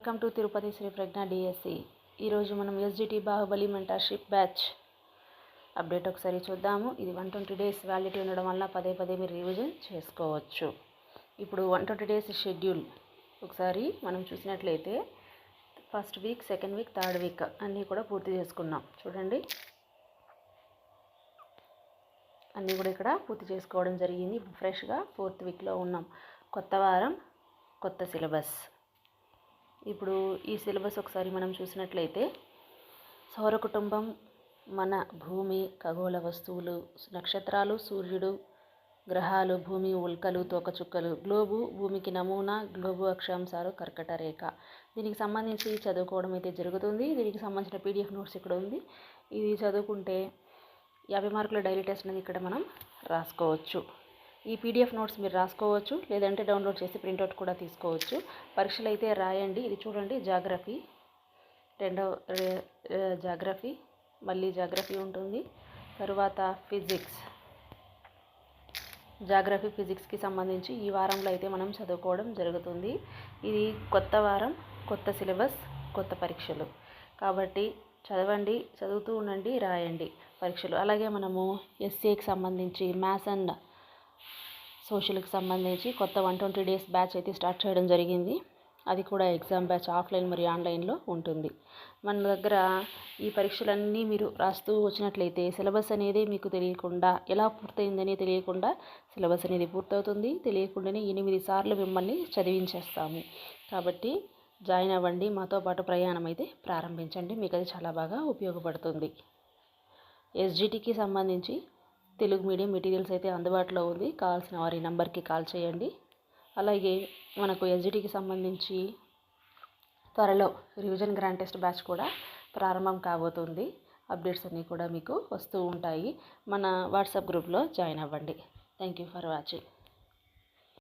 Welcome to Tirupati Sri Prajna DSC. ఈరోజు మనం SGT Baahubali mentorship batch update ఒకసారి చూద్దాము. ఇది 120 డేస్ వ్యాలిడిటీ ఉండడం వల్ల పదే మీరు రివిజన్ చేసుకోవచ్చు. ఇప్పుడు 120 డేస్ షెడ్యూల్ ఒకసారి మనం చూసినట్లయితే first week, second week, third week అన్నీ కూడా పూర్తి చేసుకున్నాం. చూడండి, అన్నీ కూడా ఇక్కడ పూర్తి చేసుకోవడం జరిగింది. ఫ్రెష్గా 4th వీక్లో ఉన్నాం. కొత్త వారం, కొత్త సిలబస్. ఇప్పుడు ఈ సిలబస్ ఒకసారి మనం చూసినట్లయితే సౌర కుటుంబం, మన భూమి, ఖగోళ వస్తువులు, నక్షత్రాలు, సూర్యుడు, గ్రహాలు, భూమి, ఉల్కలు, తోకచుక్కలు, గ్లోబు, భూమికి నమూనా, గ్లోబు అక్షాంశాలు, కర్కట రేఖ. దీనికి సంబంధించి చదువుకోవడం అయితే జరుగుతుంది. దీనికి సంబంధించిన పీడిఎఫ్ నోట్స్ ఇక్కడ ఉంది. ఇది చదువుకుంటే 50 మార్కుల డైలీ టెస్ట్ అనేది ఇక్కడ మనం రాసుకోవచ్చు. ఈ పీడిఎఫ్ నోట్స్ మీరు రాసుకోవచ్చు, లేదంటే డౌన్లోడ్ చేసి ప్రింట్అవుట్ కూడా తీసుకోవచ్చు. పరీక్షలు అయితే రాయండి. ఇది చూడండి, జాగ్రఫీ, జాగ్రఫీ, మళ్ళీ జాగ్రఫీ ఉంటుంది. తరువాత ఫిజిక్స్, జాగ్రఫీ, ఫిజిక్స్కి సంబంధించి ఈ వారంలో అయితే మనం చదువుకోవడం జరుగుతుంది. ఇది కొత్త వారం, కొత్త సిలబస్, కొత్త పరీక్షలు కాబట్టి చదవండి, చదువుతూ ఉండండి, రాయండి పరీక్షలు. అలాగే మనము ఎస్సీకి సంబంధించి మ్యాథ్స్ అండ్ సోషల్కి సంబంధించి కొత్త 120 డేస్ బ్యాచ్ అయితే స్టార్ట్ చేయడం జరిగింది. అది కూడా ఎగ్జామ్ బ్యాచ్ ఆఫ్లైన్ మరియు ఆన్లైన్లో ఉంటుంది. మన దగ్గర ఈ పరీక్షలన్నీ మీరు రాస్తూ వచ్చినట్లయితే సిలబస్ అనేది మీకు తెలియకుండా, ఎలా పూర్తయిందని తెలియకుండా సిలబస్ అనేది పూర్తవుతుంది. తెలియకుండానే 8 సార్లు మిమ్మల్ని చదివించేస్తాము. కాబట్టి జాయిన్ అవ్వండి, మాతో పాటు ప్రయాణం అయితే ప్రారంభించండి. మీకు అది చాలా బాగా ఉపయోగపడుతుంది. ఎస్జిటికి సంబంధించి తెలుగు మీడియం మెటీరియల్స్ అయితే అందుబాటులో ఉంది. కావాల్సిన వారి నంబర్కి కాల్ చేయండి. అలాగే మనకు ఎస్జిటికి సంబంధించి త్వరలో రివిజన్ గ్రాండ్ టెస్ట్ బ్యాచ్ కూడా ప్రారంభం కాబోతుంది. అప్డేట్స్ అన్నీ కూడా మీకు వస్తూ ఉంటాయి. మన వాట్సాప్ గ్రూప్లో జాయిన్ అవ్వండి. Thank you for watching.